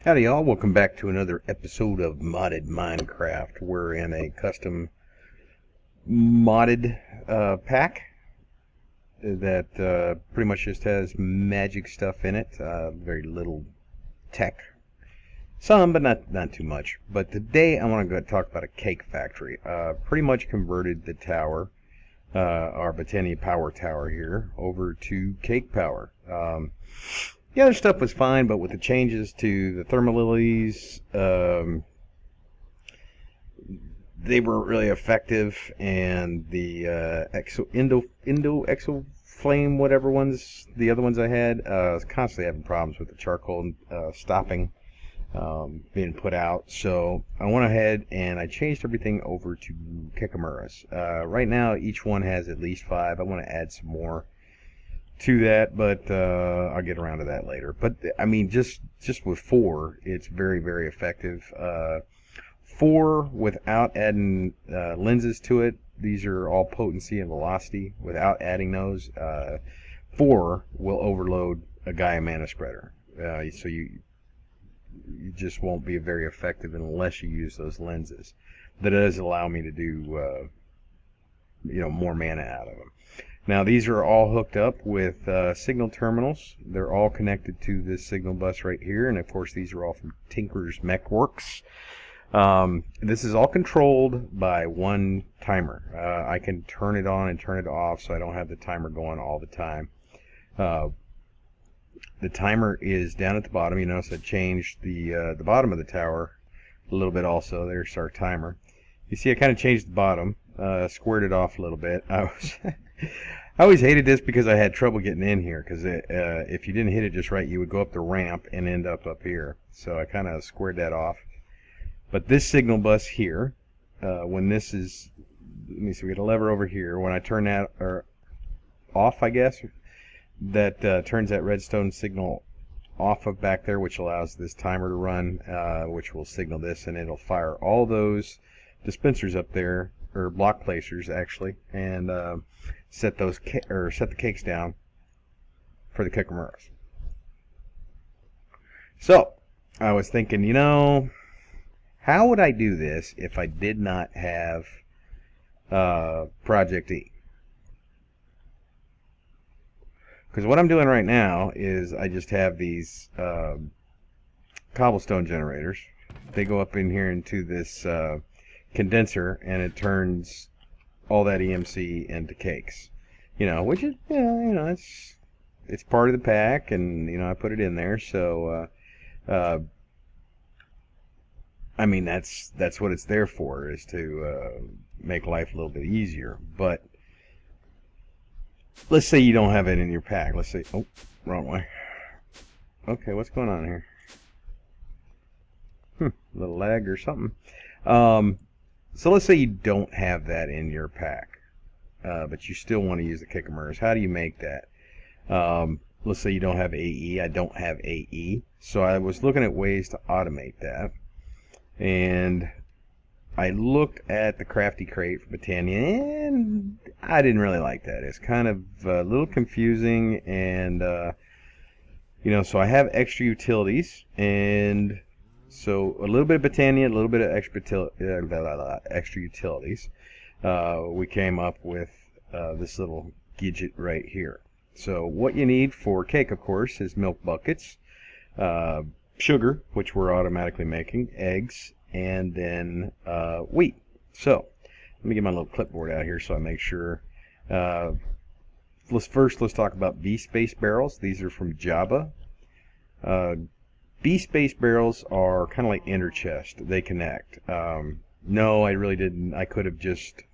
Howdy y'all, welcome back to another episode of Modded Minecraft. We're in a custom modded pack that pretty much just has magic stuff in it. Very little tech. Some, but not too much. But today I want to go talk about a cake factory. Pretty much converted the tower, our Botania power tower here, over to cake power. The other stuff was fine, but with the changes to the thermalilies, they weren't really effective, and the exo flame, whatever ones, the other ones I had, I was constantly having problems with the charcoal stopping, being put out. So I went ahead and I changed everything over to Kikamuras. Right now, each one has at least 5. I want to add some more to that, but I'll get around to that later. But I mean, just with 4, it's very effective. 4 without adding lenses to it. These are all potency and velocity. Without adding those, 4 will overload a Gaia mana spreader. So you just won't be very effective unless you use those lenses. That does allow me to do more mana out of them. Now these are all hooked up with signal terminals. They're all connected to this signal bus right here, and of course these are all from Tinker's Mechworks. This is all controlled by one timer. I can turn it on and turn it off, so I don't have the timer going all the time. The timer is down at the bottom. You notice I changed the bottom of the tower a little bit also. There's our timer. You see I kind of changed the bottom, squared it off a little bit. I always hated this because I had trouble getting in here, because if you didn't hit it just right, you would go up the ramp and end up here. So I kind of squared that off. But this signal bus here, when this is, let me see, we got a lever over here. When I turn that off, I guess, that turns that redstone signal off of back there, which allows this timer to run, which will signal this, and it'll fire all those dispensers up there, or block placers actually, and set the cakes down for the Kikamuras. So I was thinking, how would I do this if I did not have Project E? Because what I'm doing right now is I just have these cobblestone generators. They go up in here into this condenser, and it turns all that EMC into cakes, which is, it's part of the pack, and I put it in there. So I mean, that's what it's there for, is to make life a little bit easier. But let's say you don't have it in your pack. Let's say, oh, wrong way. Okay, what's going on here? A little lag or something. So let's say you don't have that in your pack, but you still want to use the Kikamuras. How do you make that? Let's say you don't have AE. I don't have AE. So I was looking at ways to automate that. And I looked at the Crafty Crate for Botania, and I didn't really like that. It's kind of a little confusing, and, so I have extra utilities, and so a little bit of Botania, a little bit of extra utilities. We came up with this little gadget right here. So what you need for cake, of course, is milk buckets, sugar, which we're automatically making, eggs, and then wheat. So let me get my little clipboard out here so I make sure. Let's talk about B-space barrels. These are from Jabba. B-space barrels are kind of like ender chest. They connect. No, I really didn't. I could have just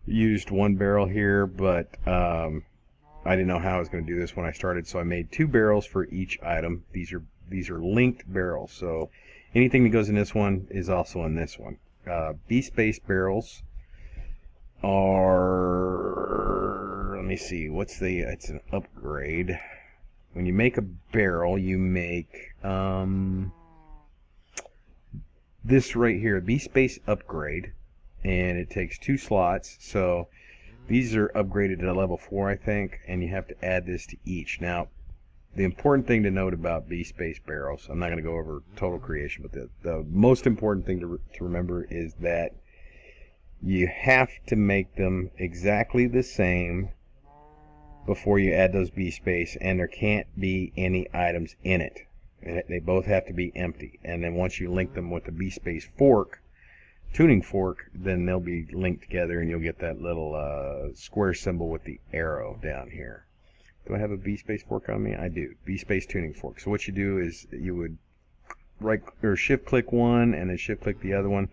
used one barrel here, but I didn't know how I was going to do this when I started, so I made 2 barrels for each item. These are linked barrels, so anything that goes in this one is also in this one. B-space barrels are, let me see, it's an upgrade. When you make a barrel, you make this right here, B-space upgrade, and it takes 2 slots. So these are upgraded to level 4, I think, and you have to add this to each. Now, the important thing to note about B-space barrels, I'm not going to go over total creation, but the most important thing to remember is that you have to make them exactly the same before you add those B-space, and there can't be any items in it. They both have to be empty. And then once you link them with the B-space fork, tuning fork, then they'll be linked together, and you'll get that little square symbol with the arrow down here. Do I have a B-space fork on me? I do. B-space tuning fork. So what you do is you would right or shift click one and then shift click the other one.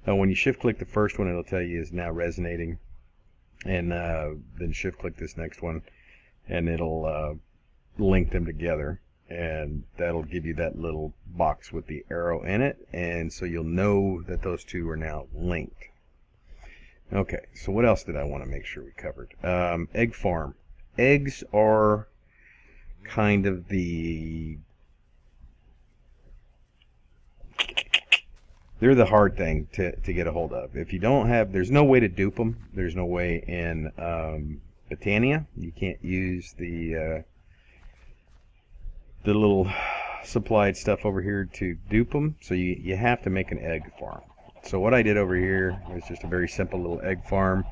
When you shift click the first one, it'll tell you is now resonating, and then shift click this next one, and it'll link them together, and that'll give you that little box with the arrow in it, and so you'll know that those two are now linked. Okay, so what else did I want to make sure we covered? Egg farm. Eggs are kind of they're the hard thing to get a hold of. If you don't have, there's no way to dupe them. There's no way in Botania. You can't use the little supplied stuff over here to dupe them. So you have to make an egg farm. So what I did over here was just a very simple little egg farm.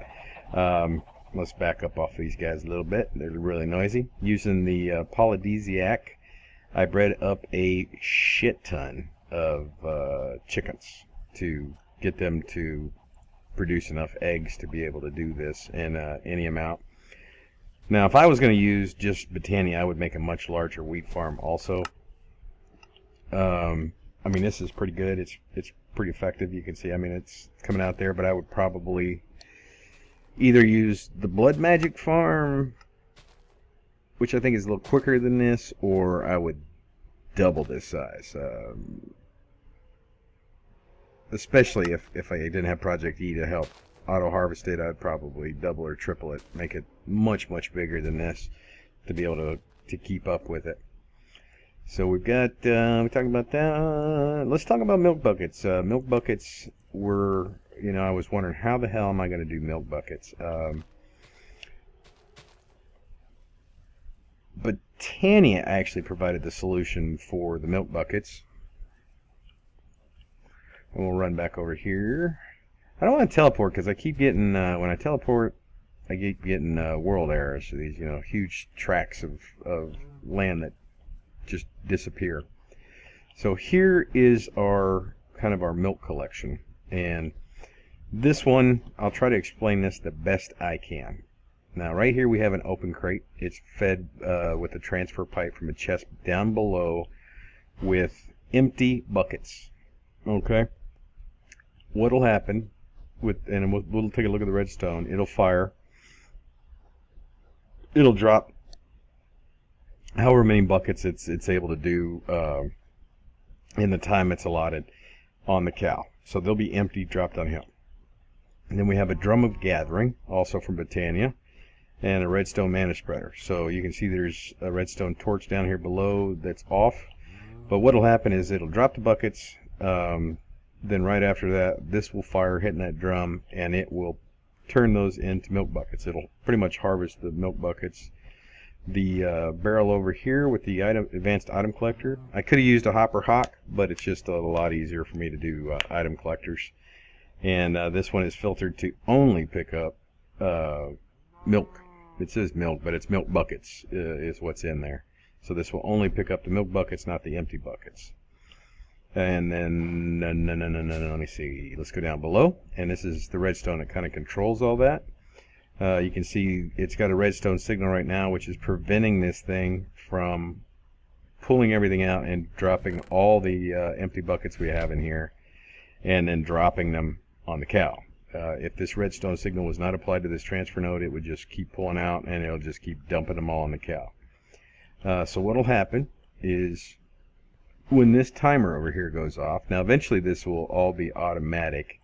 Let's back up off these guys a little bit. They're really noisy. Using the polydesiac, I bred up a shit ton of chickens to get them to produce enough eggs to be able to do this in any amount. Now, if I was going to use just Botania, I would make a much larger wheat farm also. I mean, this is pretty good. It's pretty effective. You can see, I mean, it's coming out there, but I would probably either use the Blood Magic farm, which I think is a little quicker than this, or I would double this size. Especially if I didn't have Project E to help auto harvest it, I'd probably double or triple it, make it much bigger than this to be able to keep up with it. So we've got we talked about that. Let's talk about milk buckets. Milk buckets were, you know, I was wondering how the hell am I going to do milk buckets. Botania actually provided the solution for the milk buckets. And we'll run back over here. I don't want to teleport because I keep getting, when I teleport, I keep getting world errors. So these, you know, huge tracts of land that just disappear. So here is our kind of our milk collection. And this one, I'll try to explain this the best I can. Now right here we have an open crate. It's fed with a transfer pipe from a chest down below with empty buckets. Okay. What'll happen with, and we'll take a look at the redstone. It'll fire. It'll drop however many buckets it's able to do in the time it's allotted on the cow. So they'll be empty, dropped downhill. And then we have a drum of gathering, also from Botania, and a redstone mana spreader. So you can see there's a redstone torch down here below that's off. But what'll happen is it'll drop the buckets. Then right after that, this will fire, hitting that drum, and it will turn those into milk buckets. It'll pretty much harvest the milk buckets. The barrel over here with the advanced item collector, I could have used a hopper hawk, but it's just a lot easier for me to do item collectors. And this one is filtered to only pick up milk. It says milk, but it's milk buckets is what's in there. So this will only pick up the milk buckets, not the empty buckets. And then, let me see, let's go down below, and this is the redstone that kind of controls all that. You can see it's got a redstone signal right now, which is preventing this thing from pulling everything out and dropping all the empty buckets we have in here, and then dropping them on the cow. If this redstone signal was not applied to this transfer node, it would just keep pulling out, and it'll just keep dumping them all on the cow. So what'll happen is, when this timer over here goes off, now eventually this will all be automatic.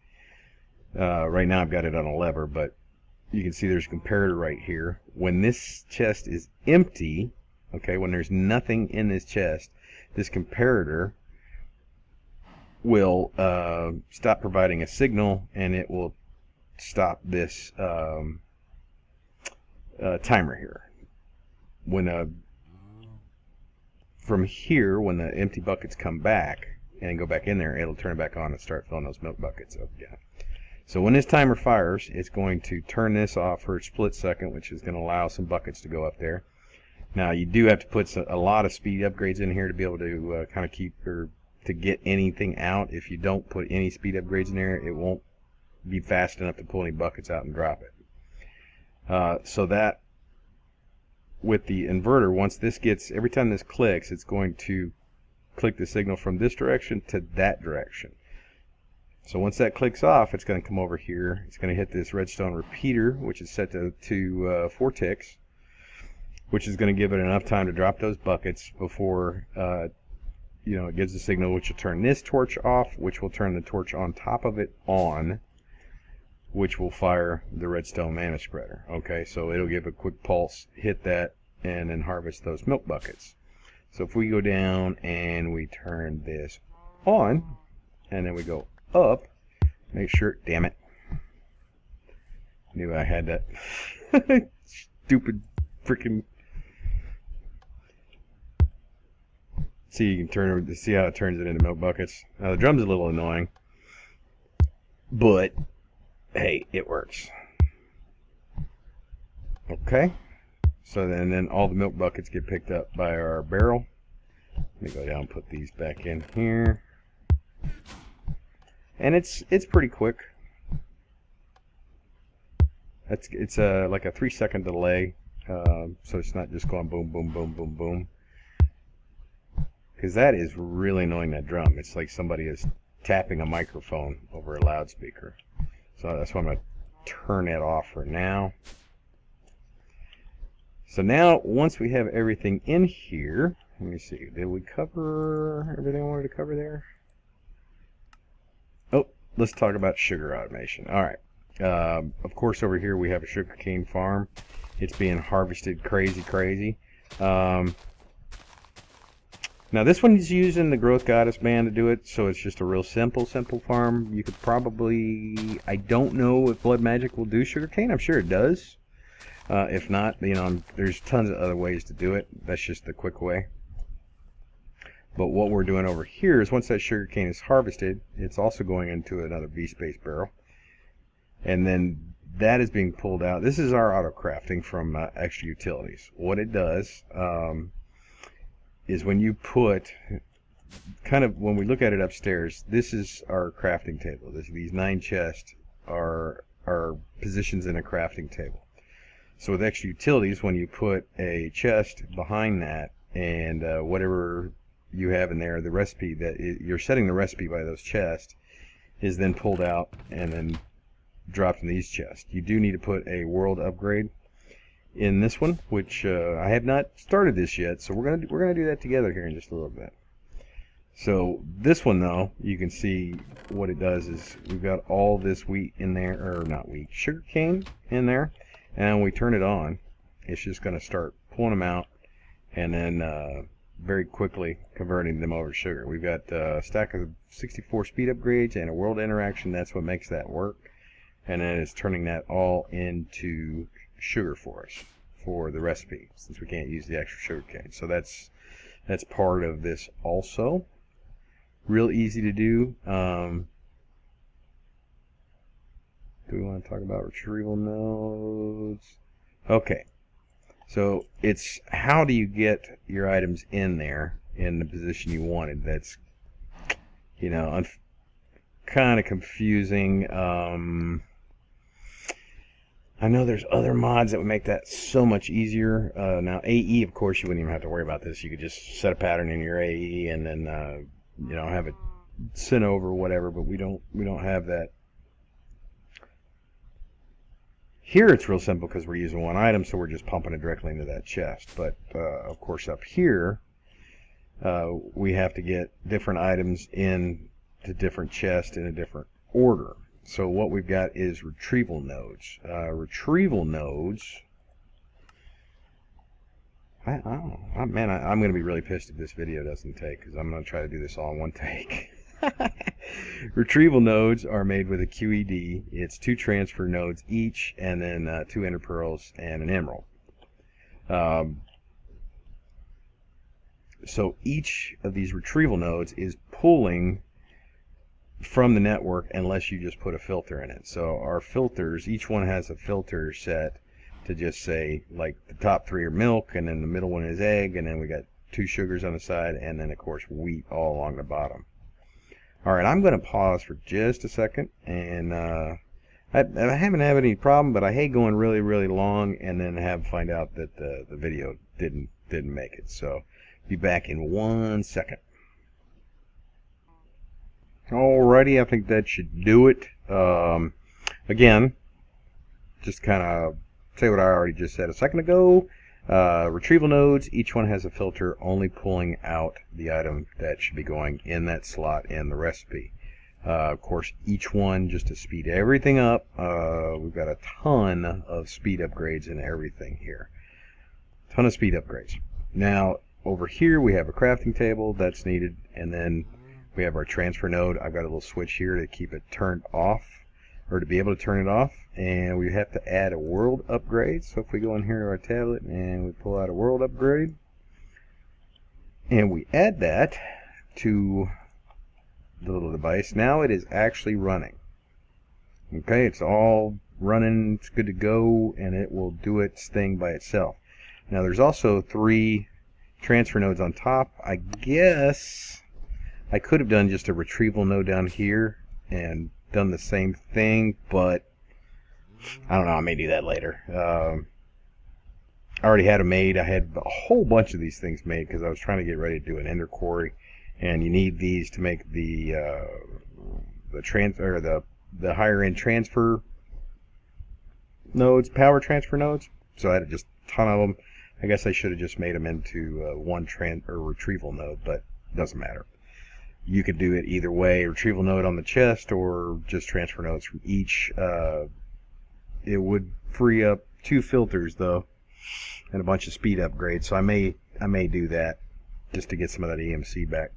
Right now I've got it on a lever, but you can see there's a comparator right here. When this chest is empty, okay, when there's nothing in this chest, this comparator will stop providing a signal, and it will stop this timer here. When from here, when the empty buckets come back and go back in there, it'll turn it back on and start filling those milk buckets up again. So when this timer fires, it's going to turn this off for a split second, which is going to allow some buckets to go up there. Now, you do have to put a lot of speed upgrades in here to be able to kind of keep or to get anything out. If you don't put any speed upgrades in there, it won't be fast enough to pull any buckets out and drop it. So that with the inverter, once this gets, every time this clicks, it's going to click the signal from this direction to that direction. So once that clicks off, it's going to come over here. It's going to hit this redstone repeater, which is set to 4 ticks, which is going to give it enough time to drop those buckets before it gives the signal, which will turn this torch off, which will turn the torch on top of it on, which will fire the redstone mana spreader. Okay, so it'll give a quick pulse, hit that, and then harvest those milk buckets. So if we go down and we turn this on, and then we go up, make sure, damn it, knew I had that stupid freaking. See, you can see how it turns it into milk buckets. Now the drum's a little annoying, but hey, it works. Okay, so then all the milk buckets get picked up by our barrel. Let me go down and put these back in here. And it's pretty quick. It's like a 3-second delay, so it's not just going boom, boom, boom, boom, boom. Because that is really annoying, that drum. It's like somebody is tapping a microphone over a loudspeaker. So that's why I'm going to turn that off for now. So now, once we have everything in here, let me see, did we cover everything I wanted to cover there? Oh, let's talk about sugar automation. Alright, of course over here we have a sugarcane farm. It's being harvested crazy. Now this one's using the Growth Goddess band to do it, so it's just a real simple farm. You could probably, I don't know if Blood Magic will do sugarcane. I'm sure it does. If not, there's tons of other ways to do it. That's just the quick way. But what we're doing over here is once that sugarcane is harvested, it's also going into another V-Space barrel. And then that is being pulled out. This is our auto crafting from Extra Utilities. What it does is when you put, when we look at it upstairs, this is our crafting table. These 9 chests are positions in a crafting table. So with Extra Utilities, when you put a chest behind that and whatever you have in there, the recipe you're setting the recipe by those chests is then pulled out and then dropped in these chests. You do need to put a world upgrade in this one, which I have not started this yet, so we're gonna do that together here in just a little bit. So this one though, you can see what it does is we've got all this wheat in there, or not wheat, sugarcane in there, and when we turn it on, it's just gonna start pulling them out and then very quickly converting them over to sugar. We've got a stack of 64 speed upgrades and a world interaction. That's what makes that work. And then it's turning that all into sugar for us for the recipe, since we can't use the extra sugarcane. So that's part of this also. Real easy to do. Do we want to talk about retrieval nodes? Okay. So it's how do you get your items in there in the position you wanted. That's, kind of confusing. I know there's other mods that would make that so much easier. Now AE, of course, you wouldn't even have to worry about this. You could just set a pattern in your AE and then have it sent over or whatever. But we don't have that. Here it's real simple because we're using one item, so we're just pumping it directly into that chest. But of course up here we have to get different items in to different chests in a different order. So what we've got is retrieval nodes. Retrieval nodes. I'm going to be really pissed if this video doesn't take, because I'm going to try to do this all in one take. Retrieval nodes are made with a QED. It's 2 transfer nodes each, and then 2 ender pearls and an emerald. So each of these retrieval nodes is pulling from the network unless you just put a filter in it. So our filters, each one has a filter set to just say, like, the top 3 are milk, and then the middle one is egg, and then we got 2 sugars on the side, and then of course wheat all along the bottom. Alright, I'm going to pause for just a second, and I haven't had any problem, but I hate going really long and then find out that the video didn't make it. So be back in 1 second. Alrighty, I think that should do it. Again, just kind of say what I already just said a second ago. Retrieval nodes, each one has a filter only pulling out the item that should be going in that slot in the recipe. Of course, each one, just to speed everything up, we've got a ton of speed upgrades in everything here. Ton of speed upgrades. Now, over here we have a crafting table that's needed, and then we have our transfer node. I've got a little switch here to keep it turned off, or to be able to turn it off, and we have to add a world upgrade. So if we go in here to our tablet and we pull out a world upgrade, and we add that to the little device, now it is actually running. Okay, it's all running, it's good to go, and it will do its thing by itself. Now there's also 3 transfer nodes on top. I guess I could have done just a retrieval node down here and done the same thing, but I don't know, I may do that later. I already had them made. I had a whole bunch of these things made because I was trying to get ready to do an ender quarry, and you need these to make the higher end transfer nodes, power transfer nodes. So I had just a ton of them. I guess I should have just made them into one retrieval node, but it doesn't matter. You could do it either way, retrieval node on the chest or just transfer nodes from each. It would free up 2 filters though, and a bunch of speed upgrades. So I may do that just to get some of that EMC back.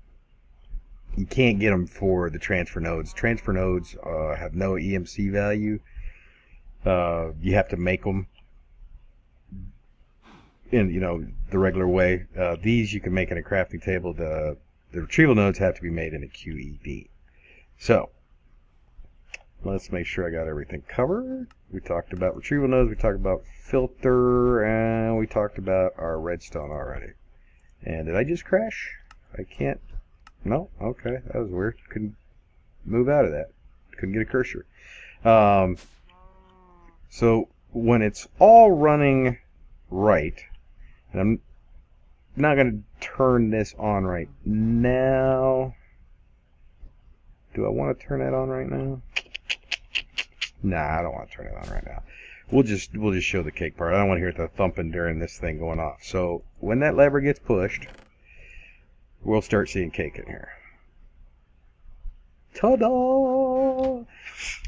You can't get them for the transfer nodes. Transfer nodes have no EMC value. You have to make them in the regular way. These you can make in a crafting table. The retrieval nodes have to be made in a QED. So let's make sure I got everything covered. We talked about retrieval nodes, we talked about filter, and we talked about our redstone already. And did I just crash? I can't. No? Okay, that was weird. Couldn't move out of that. Couldn't get a cursor. So when it's all running right, and I'm not going to turn this on right now. Do I want to turn that on right now? Nah, I don't want to turn it on right now. We'll just show the cake part. I don't want to hear the thumping during this thing going off. So when that lever gets pushed, we'll start seeing cake in here. Ta-da!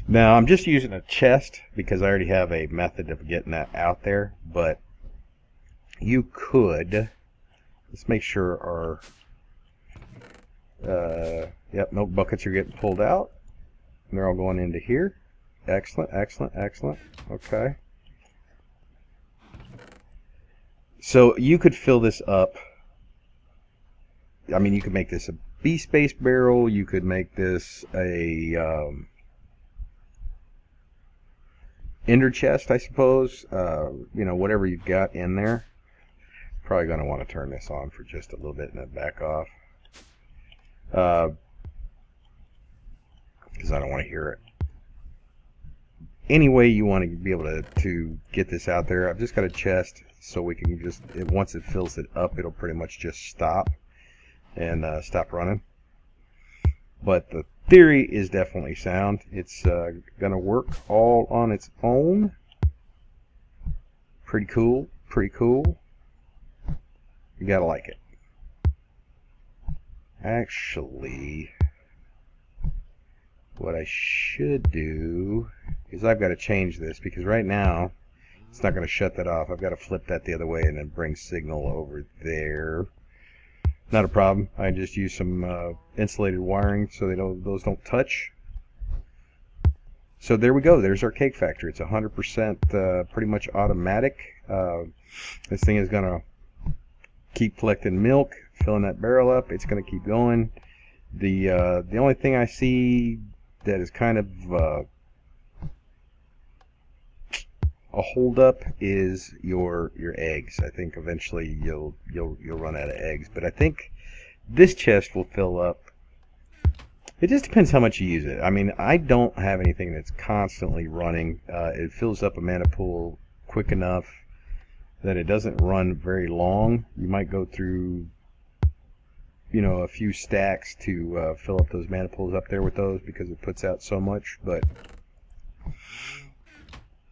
Now I'm just using a chest because I already have a method of getting that out there, but you could. Let's make sure our milk buckets are getting pulled out. And they're all going into here. Excellent, excellent, excellent. Okay. So you could fill this up. I mean, you could make this a B-space barrel. You could make this a ender chest, I suppose. Whatever you've got in there. Probably going to want to turn this on for just a little bit and then back off. Because I don't want to hear it. Any way you want to be able to get this out there, I've just got a chest so we can just, once it fills it up, it'll pretty much just stop and stop running. But the theory is definitely sound. It's going to work all on its own. Pretty cool, pretty cool. You gotta like it. Actually, what I should do is I've got to change this because right now it's not going to shut that off. I've got to flip that the other way and then bring signal over there. Not a problem. I just use some insulated wiring so those don't touch. So there we go. There's our cake factory. It's 100% pretty much automatic. This thing is going to keep collecting milk, filling that barrel up. It's going to keep going. The only thing I see that is kind of a holdup is your eggs. I think eventually you'll run out of eggs, but I think this chest will fill up. It just depends how much you use it. I mean, I don't have anything that's constantly running. It fills up a mana pool quick enough that it doesn't run very long. You might go through, you know, a few stacks to fill up those mana pools up there with those, because it puts out so much. But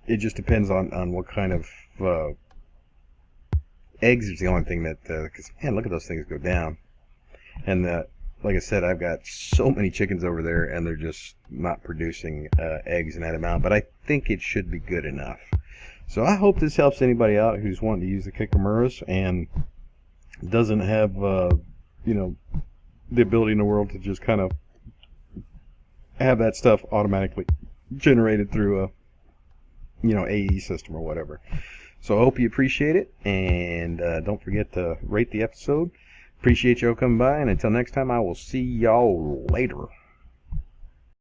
it just depends on what kind of eggs is the only thing that, because man, look at those things go down. And like I said, I've got so many chickens over there, and they're just not producing eggs in that amount. But I think it should be good enough. So I hope this helps anybody out who's wanting to use the Kikamuras and doesn't have, you know, the ability in the world to just kind of have that stuff automatically generated through a, you know, AE system or whatever. So I hope you appreciate it, and don't forget to rate the episode. Appreciate y'all coming by, and until next time, I will see y'all later.